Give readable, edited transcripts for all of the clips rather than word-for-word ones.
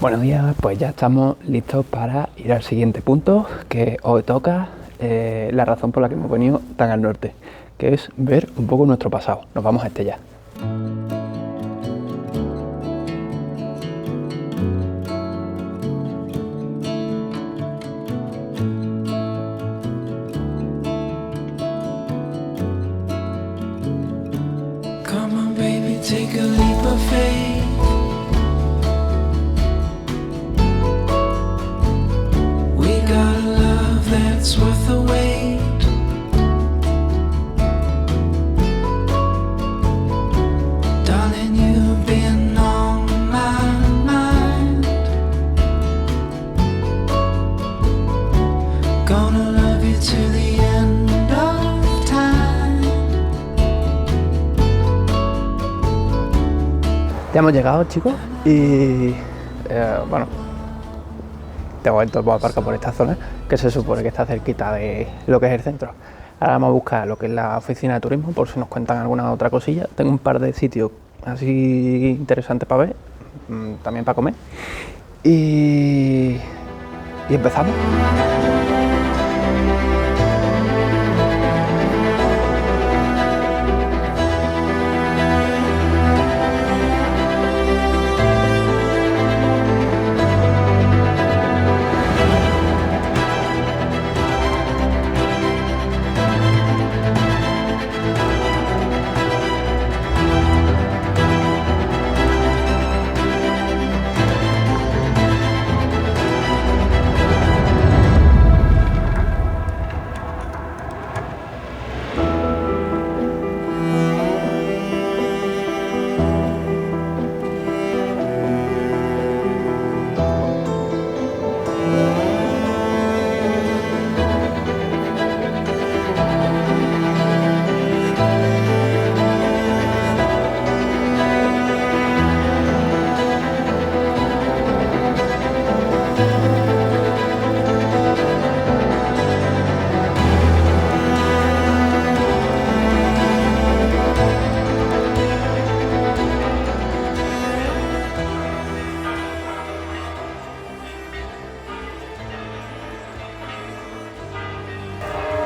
Buenos días, pues ya estamos listos para ir al siguiente punto, que hoy toca la razón por la que hemos venido tan al norte, que es ver un poco nuestro pasado. Nos vamos a Estella. Come on, baby, take a leap of faith. We got a love that's worth the wait. Darling, you've been on my mind. Gonna love you to the end of time. Ya hemos llegado, chicos, y bueno, de momento hemos aparcado por esta zona, que se supone que está cerquita de lo que es el centro. Ahora vamos a buscar lo que es la oficina de turismo, por si nos cuentan alguna otra cosilla. Tengo un par de sitios así interesantes para ver, también para comer. Y empezamos.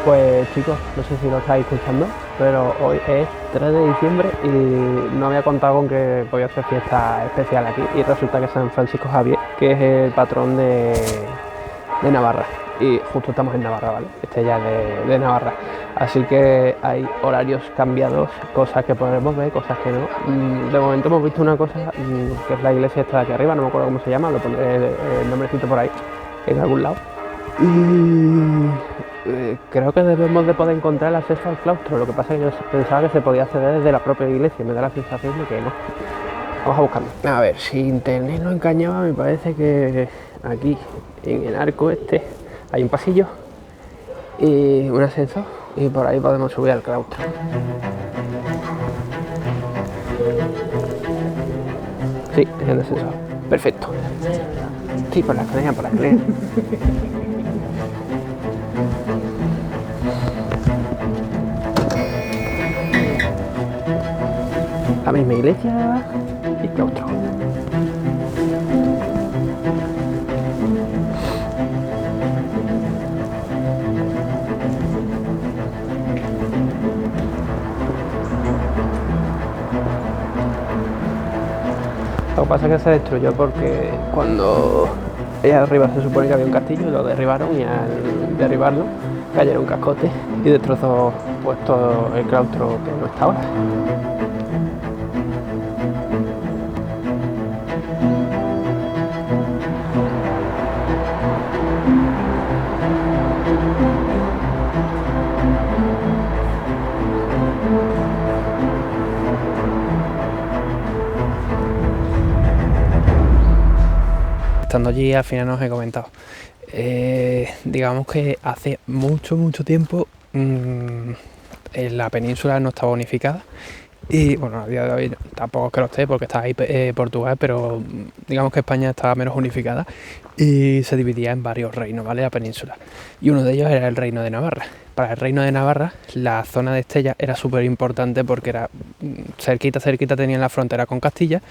Pues chicos, no sé si lo estáis escuchando, pero hoy es 3 de diciembre y no había contado con que podía hacer fiesta especial aquí, y resulta que San Francisco Javier, que es el patrón de Navarra, y justo estamos en Navarra, ¿vale? Este ya es de Navarra, así que hay horarios cambiados, cosas que podemos ver, cosas que no. De momento hemos visto una cosa, que es la iglesia esta de aquí arriba, no me acuerdo cómo se llama, lo pondré el nombrecito por ahí, en algún lado. Y creo que debemos de poder encontrar el acceso al claustro. Lo que pasa es que yo pensaba que se podía acceder desde la propia iglesia y me da la sensación de que no. Vamos a buscarlo. A ver, si internet no engañaba, me parece que aquí en el arco este hay un pasillo y un ascensor, y por ahí podemos subir al claustro. Sí, es el ascensor. Perfecto. Sí, por la escalera, por la escalera. La misma iglesia y claustro. Lo que pasa es que se destruyó porque cuando allá arriba se supone que había un castillo y lo derribaron, y al derribarlo cayeron cascotes y destrozó pues todo el claustro que no está ahora. Estando allí, al final no os he comentado. Digamos que hace mucho tiempo la península no estaba unificada Y bueno, a día de hoy tampoco es que lo esté porque está ahí Portugal, pero digamos que España estaba menos unificada y se dividía en varios reinos, ¿vale? La península. Y uno de ellos era el reino de Navarra. Para el reino de Navarra, la zona de Estella era súper importante porque era cerquita tenían la frontera con Castilla,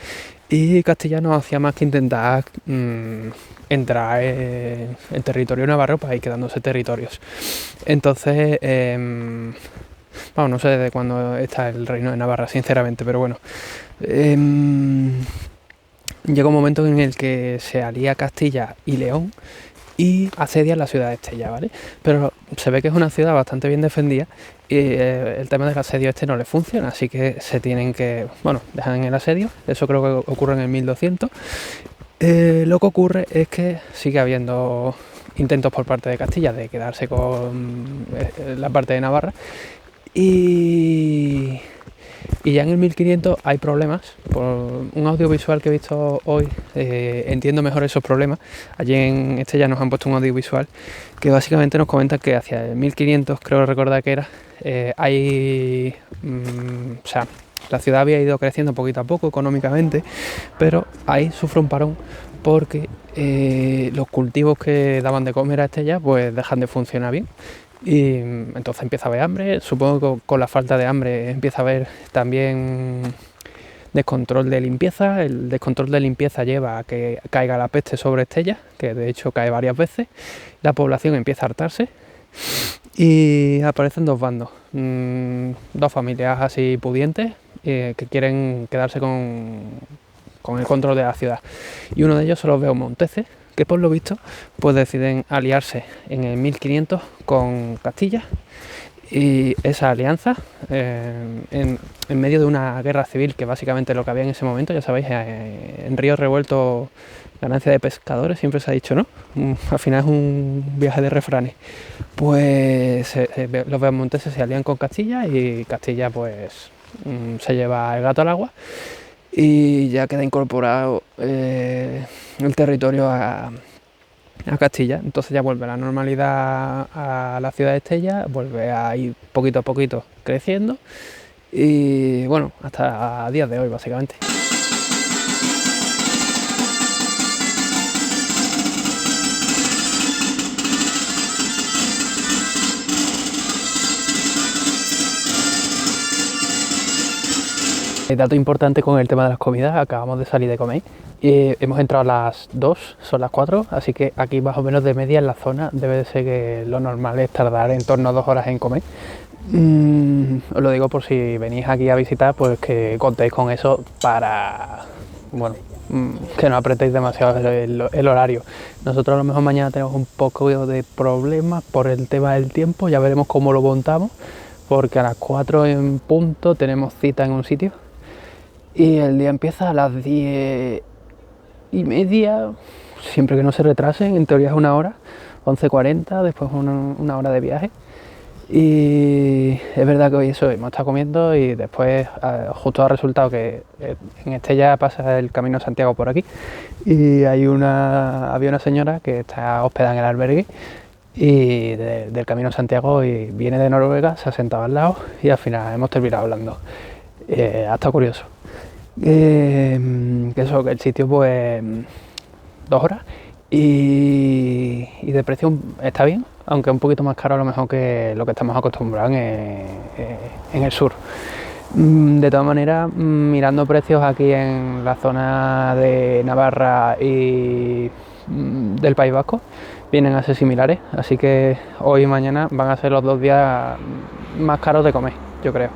y Castilla no hacía más que intentar entrar en territorio navarro para ir quedándose territorios. Entonces, vamos, no sé desde cuándo está el reino de Navarra, sinceramente, pero bueno. Llega un momento en el que se alía Castilla y León y asedia la ciudad de Estella, ¿vale? Pero se ve que es una ciudad bastante bien defendida y el tema del asedio no le funciona, así que se tienen que, bueno, dejan el asedio. Eso creo que ocurre en el 1200. Lo que ocurre es que sigue habiendo intentos por parte de Castilla de quedarse con la parte de Navarra, y ya en el 1500 hay problemas. Por un audiovisual que he visto hoy entiendo mejor esos problemas. Allí en Estella nos han puesto un audiovisual que básicamente nos comenta que hacia el 1500, creo recordar que era, o sea, la ciudad había ido creciendo poquito a poco económicamente, pero ahí sufre un parón porque los cultivos que daban de comer a Estella pues dejan de funcionar bien. Y entonces empieza a haber hambre. Supongo que con la falta de hambre empieza a haber también descontrol de limpieza. El descontrol de limpieza lleva a que caiga la peste sobre Estella, que de hecho cae varias veces. La población empieza a hartarse y aparecen dos bandos, dos familias así pudientes que quieren quedarse con el control de la ciudad, y uno de ellos son los beaumonteses, que por lo visto pues deciden aliarse en el 1500 con Castilla, y esa alianza en medio de una guerra civil, que básicamente lo que había en ese momento, ya sabéis, en río revuelto ganancia de pescadores, siempre se ha dicho, ¿no? Al final es un viaje de refranes. Pues los beaumonteses se alían con Castilla y Castilla pues se lleva el gato al agua y ya queda incorporado el territorio a Castilla. Entonces ya vuelve la normalidad a la ciudad de Estella, vuelve a ir poquito a poquito creciendo y bueno, hasta días de hoy básicamente. Dato importante con el tema de las comidas: acabamos de salir de comer y hemos entrado a las 2, son las 4, así que aquí más o menos de media en la zona debe de ser que lo normal es tardar en torno a 2 horas en comer. Os lo digo por si venís aquí a visitar, pues que contéis con eso para, bueno, que no apretéis demasiado el horario. Nosotros a lo mejor mañana tenemos un poco de problemas por el tema del tiempo, ya veremos cómo lo montamos, porque a las 4 en punto tenemos cita en un sitio. Y el día empieza a las 10:30, siempre que no se retrasen, en teoría es una hora, 11:40, después una hora de viaje. Y es verdad que hoy eso, hemos estado comiendo y después justo ha resultado que en Estella pasa el Camino de Santiago por aquí y había una señora que está hospedada en el albergue y del Camino de Santiago, y viene de Noruega, se ha sentado al lado y al final hemos terminado hablando. Ha estado curioso. Que el sitio pues 2 horas y de precio está bien, aunque un poquito más caro a lo mejor que lo que estamos acostumbrados en el sur. De todas maneras, mirando precios aquí en la zona de Navarra y del País Vasco, vienen a ser similares, así que hoy y mañana van a ser los 2 días más caros de comer, yo creo.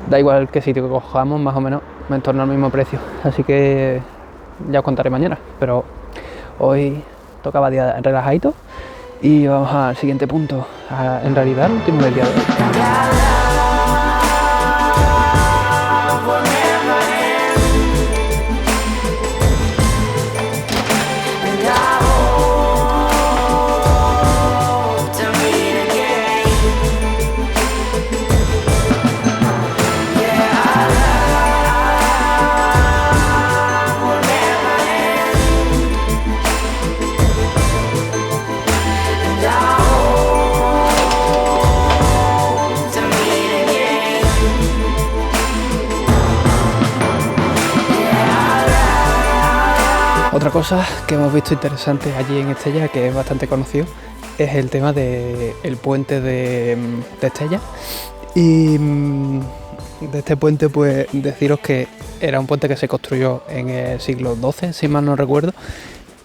Da igual qué sitio que cojamos, más o menos en torno al mismo precio, así que ya os contaré mañana, pero hoy tocaba día relajadito y vamos al siguiente punto, en realidad el último del día de hoy. cosas que hemos visto interesantes allí en Estella, que es bastante conocido, es el tema del puente de Estella. Y de este puente, pues deciros que era un puente que se construyó en el siglo XII, si mal no recuerdo,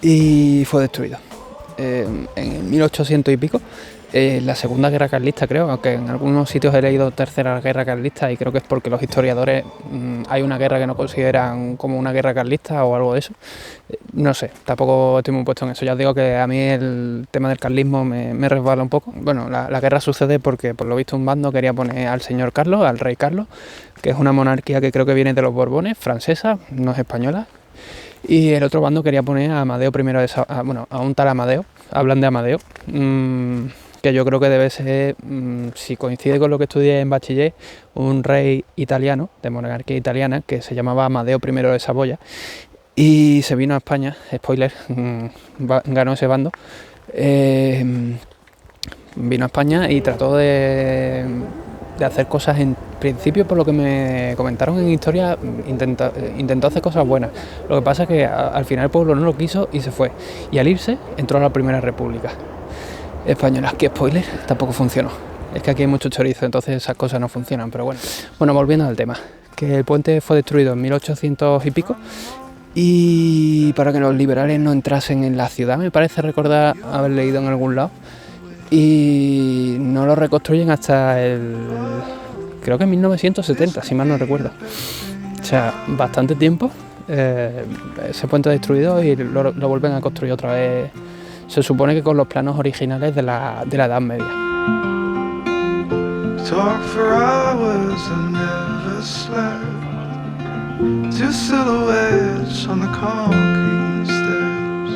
y fue destruido en el 1800 y pico. La Segunda Guerra Carlista, creo, aunque en algunos sitios he leído Tercera Guerra Carlista, y creo que es porque los historiadores hay una guerra que no consideran como una guerra carlista o algo de eso. No sé, tampoco estoy muy puesto en eso. Ya os digo que a mí el tema del carlismo me resbala un poco. Bueno, la guerra sucede porque por lo visto un bando quería poner al señor Carlos, al rey Carlos, que es una monarquía que creo que viene de los Borbones, francesa, no es española. Y el otro bando quería poner a Amadeo I a un tal Amadeo, hablan de Amadeo, que yo creo que debe ser, si coincide con lo que estudié en bachiller, un rey italiano, de monarquía italiana, que se llamaba Amadeo I de Saboya, y se vino a España, spoiler, ganó ese bando, vino a España y trató de hacer cosas, en principio, por lo que me comentaron en historia, intentó hacer cosas buenas. Lo que pasa es que al final el pueblo no lo quiso y se fue, y al irse entró a la Primera República Española, que spoiler, tampoco funcionó. Es que aquí hay mucho chorizo, entonces esas cosas no funcionan, pero bueno. Bueno, volviendo al tema, que el puente fue destruido en 1800 y pico, y para que los liberales no entrasen en la ciudad, me parece recordar haber leído en algún lado, y no lo reconstruyen hasta creo que en 1970, si mal no recuerdo. O sea, bastante tiempo, ese puente destruido, y lo vuelven a construir otra vez. Se supone que con los planos originales de la Edad Media. Talk for hours and never slept. Two silhouettes on the concrete steps.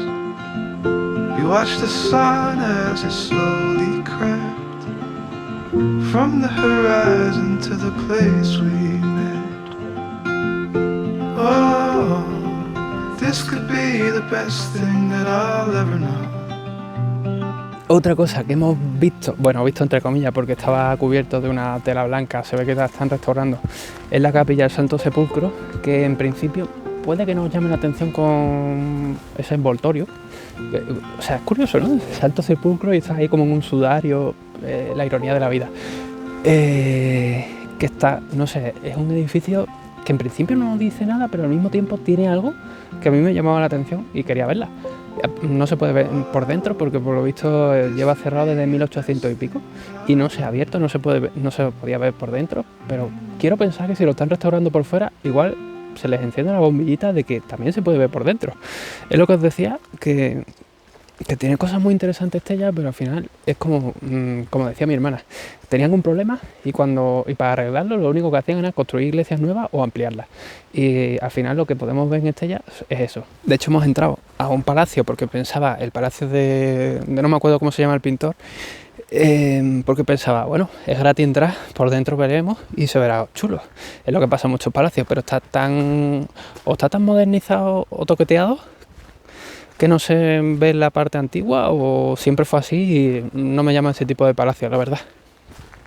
You watch the sun as it slowly crept from the horizon to the place we met. Oh, this could be the best thing that I'll ever know. Otra cosa que hemos visto, bueno, visto entre comillas porque estaba cubierto de una tela blanca, se ve que la están restaurando, es la capilla del Santo Sepulcro, que en principio puede que nos llame la atención con ese envoltorio. O sea, es curioso, ¿no? Santo Sepulcro y estás ahí como en un sudario, la ironía de la vida. Que está, no sé, es un edificio que en principio no dice nada, pero al mismo tiempo tiene algo que a mí me llamaba la atención y quería verla. No se puede ver por dentro porque por lo visto lleva cerrado desde 1800 y pico y no se ha abierto, no se podía ver por dentro, pero quiero pensar que si lo están restaurando por fuera, igual se les enciende la bombillita de que también se puede ver por dentro. Es lo que os decía, que tiene cosas muy interesantes Estella, pero al final es como decía mi hermana, tenían un problema y para arreglarlo lo único que hacían era construir iglesias nuevas o ampliarlas, y al final lo que podemos ver en Estella es eso. De hecho hemos entrado a un palacio porque pensaba, el palacio de no me acuerdo cómo se llama el pintor, porque pensaba, bueno, es gratis entrar, por dentro veremos y se verá chulo. Es lo que pasa en muchos palacios, pero está tan modernizado o toqueteado que no se ve la parte antigua, o siempre fue así y no me llama ese tipo de palacio, la verdad.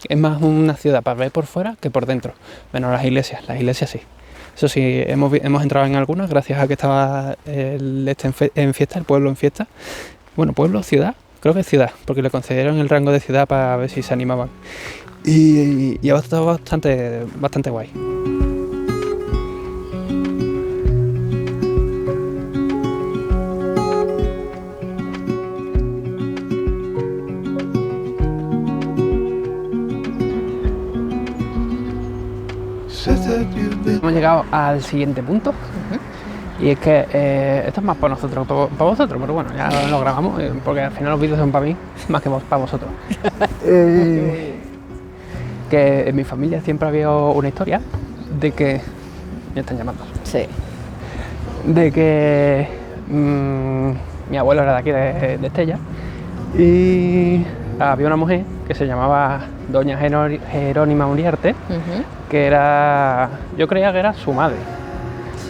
Es más una ciudad para ver por fuera que por dentro, menos las iglesias sí. Eso sí, hemos entrado en algunas gracias a que estaba en fiesta, el pueblo en fiesta. Bueno, pueblo, ciudad, creo que es ciudad, porque le concedieron el rango de ciudad para ver si se animaban. Y ha estado bastante guay. Hemos llegado al siguiente punto, y es que esto es más para nosotros, para vosotros, pero bueno, ya lo grabamos porque al final los vídeos son para mí más que para vosotros. Que en mi familia siempre había una historia de que me están llamando. Sí. De que mi abuelo era de aquí de Estella, y había una mujer que se llamaba Doña Jerónima Uriarte, que yo creía que era su madre.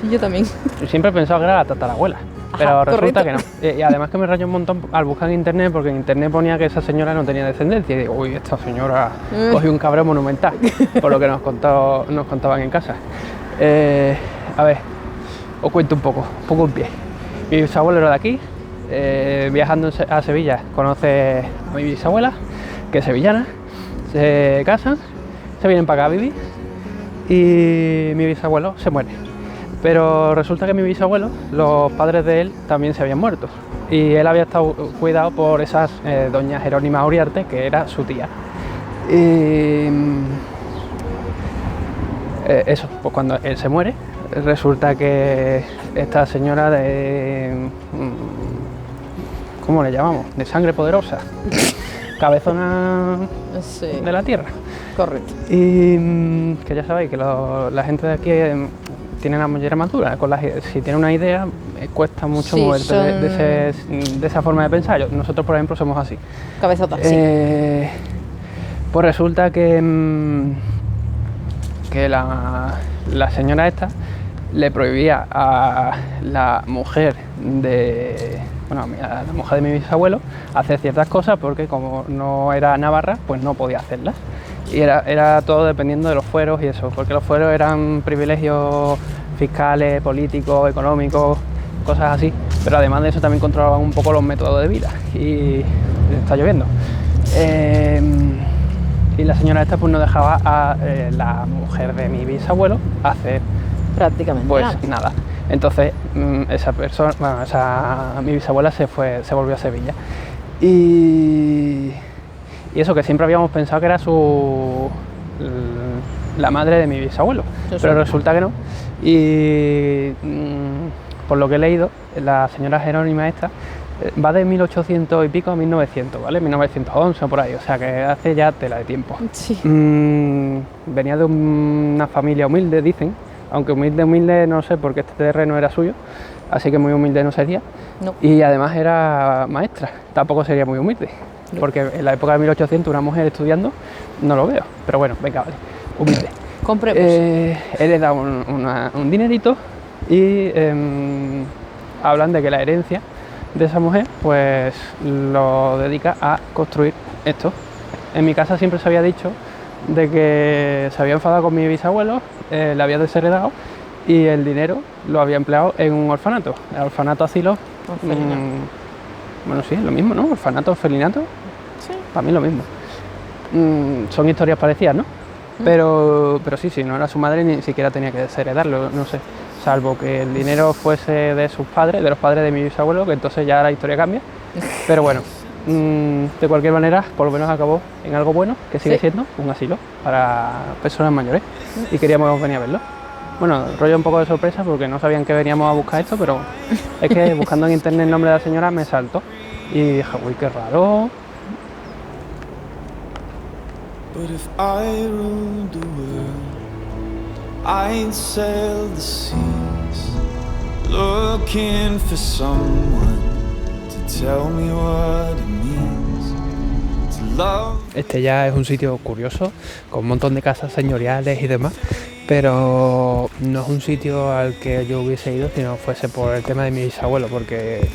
Sí, yo también. Siempre he pensado que era la tatarabuela, pero resulta que no. Y además que me rayó un montón al buscar en internet, porque en internet ponía que esa señora no tenía descendencia, y digo, uy, esta señora cogió un cabrón monumental, por lo que nos contaban en casa. A ver, os cuento un poco en pie. Mi bisabuelo era de aquí, viajando a Sevilla conoce a mi bisabuela, que es sevillana, se casan, se vienen para acá a vivir y mi bisabuelo se muere. Pero resulta que mi bisabuelo, los padres de él también se habían muerto y él había estado cuidado por esas doña Jerónima Uriarte, que era su tía. Y eso, pues cuando él se muere, resulta que esta señora de... ¿cómo le llamamos? De sangre poderosa, cabezona Sí, de la tierra. correcto. Y que ya sabéis que la gente de aquí tiene la mollera más dura. Si tiene una idea, cuesta mucho Sí, moverte de esa forma de pensar. Nosotros, por ejemplo, somos así. Cabezota, sí. Pues resulta que la señora esta le prohibía a la mujer de mi bisabuelo hacer ciertas cosas porque como no era navarra, pues no podía hacerlas. Y era todo dependiendo de los fueros y eso, porque los fueros eran privilegios fiscales, políticos, económicos, cosas así, pero además de eso también controlaban un poco los métodos de vida. Y está lloviendo. Y la señora esta pues no dejaba a la mujer de mi bisabuelo hacer Prácticamente pues nada. nada. Entonces mi bisabuela se volvió a Sevilla. Y eso, que siempre habíamos pensado que era la madre de mi bisabuelo, pero resulta que no. Y por lo que he leído, la señora Jerónima esta va de 1800 y pico a 1900, ¿vale? 1911 o por ahí, o sea que hace ya tela de tiempo. Sí. Venía de una familia humilde, dicen, aunque humilde no sé, porque este terreno era suyo, así que muy humilde no sería. No. Y además era maestra, tampoco sería muy humilde, porque en la época de 1800 una mujer estudiando no lo veo, pero bueno, venga, vale, humilde. Compremos. Él le da un dinerito y hablan de que la herencia de esa mujer pues lo dedica a construir esto. En mi casa siempre se había dicho de que se había enfadado con mi bisabuelo, le había desheredado y el dinero lo había empleado en un orfanato, el orfanato asilo. Bueno, sí, es lo mismo, ¿no? Orfanato, orfelinato, Sí. para mí lo mismo. Son historias parecidas, ¿no? Pero sí, no era su madre, ni siquiera tenía que desheredarlo, no sé, salvo que el dinero fuese de sus padres, de los padres de mi bisabuelo, que entonces ya la historia cambia. Pero bueno, de cualquier manera, por lo menos acabó en algo bueno, que sigue siendo un asilo para personas mayores, y queríamos venir a verlo. Bueno, rollo un poco de sorpresa porque no sabían que veníamos a buscar esto, pero es que buscando en internet el nombre de la señora me saltó y dije, uy, qué raro. But if I ruled the world, I'd sail the seas, looking for someone to tell me what it means to love. Este ya es un sitio curioso, con un montón de casas señoriales y demás, pero no es un sitio al que yo hubiese ido si no fuese por el tema de mi bisabuelo, porque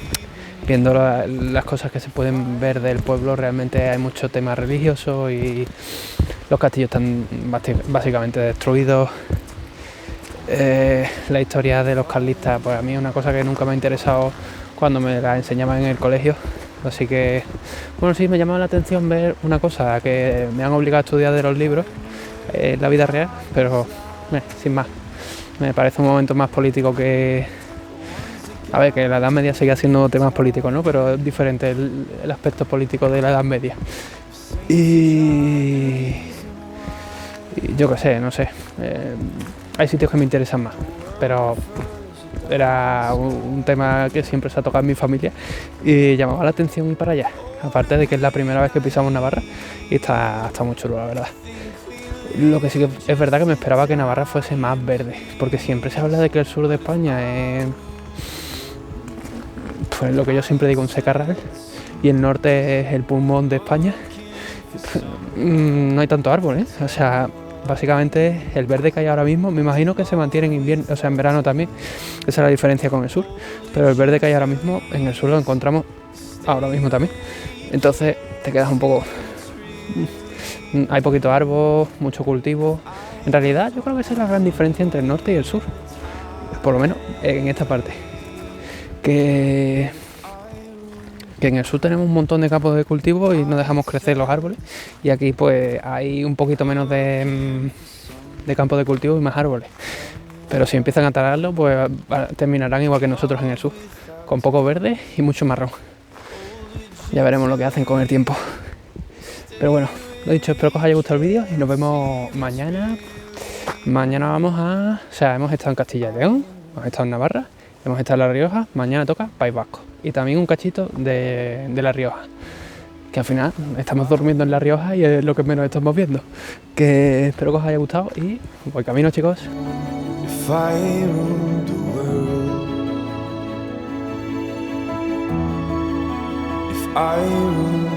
viendo las cosas que se pueden ver del pueblo, realmente hay mucho tema religioso y los castillos están básicamente destruidos. La historia de los carlistas, pues a mí es una cosa que nunca me ha interesado cuando me la enseñaban en el colegio. Así que, bueno, sí me llamaba la atención ver una cosa que me han obligado a estudiar de los libros, la vida real, pero sin más. Me parece un momento más político que... A ver, que la Edad Media sigue siendo temas políticos, ¿no? Pero es diferente el aspecto político de la Edad Media. Y yo qué sé, no sé. Hay sitios que me interesan más, pero era un tema que siempre se ha tocado en mi familia y llamaba la atención ir para allá. Aparte de que es la primera vez que pisamos Navarra y está muy chulo, la verdad. Lo que sí que es verdad que me esperaba que Navarra fuese más verde, porque siempre se habla de que el sur de España es, pues lo que yo siempre digo, un secarral, y el norte es el pulmón de España. No hay tanto árbol, ¿eh? O sea, básicamente el verde que hay ahora mismo, me imagino que se mantiene en invierno, o sea, en verano también. Esa es la diferencia con el sur. Pero el verde que hay ahora mismo, en el sur lo encontramos ahora mismo también. Entonces te quedas un poco... Hay poquito árbol, mucho cultivo. En realidad yo creo que esa es la gran diferencia entre el norte y el sur, por lo menos en esta parte. que en el sur tenemos un montón de campos de cultivo y no dejamos crecer los árboles, y aquí pues hay un poquito menos de campos de cultivo y más árboles, pero si empiezan a talarlo pues terminarán igual que nosotros en el sur, con poco verde y mucho marrón. Ya veremos lo que hacen con el tiempo. Pero bueno, lo dicho, espero que os haya gustado el vídeo y nos vemos mañana. Mañana hemos estado en Castilla y León, hemos estado en Navarra, hemos estado en La Rioja, mañana toca País Vasco y también un cachito de La Rioja, que al final estamos durmiendo en La Rioja y es lo que menos estamos viendo. Que espero que os haya gustado y voy camino, chicos. If I ruled the world, if I ruled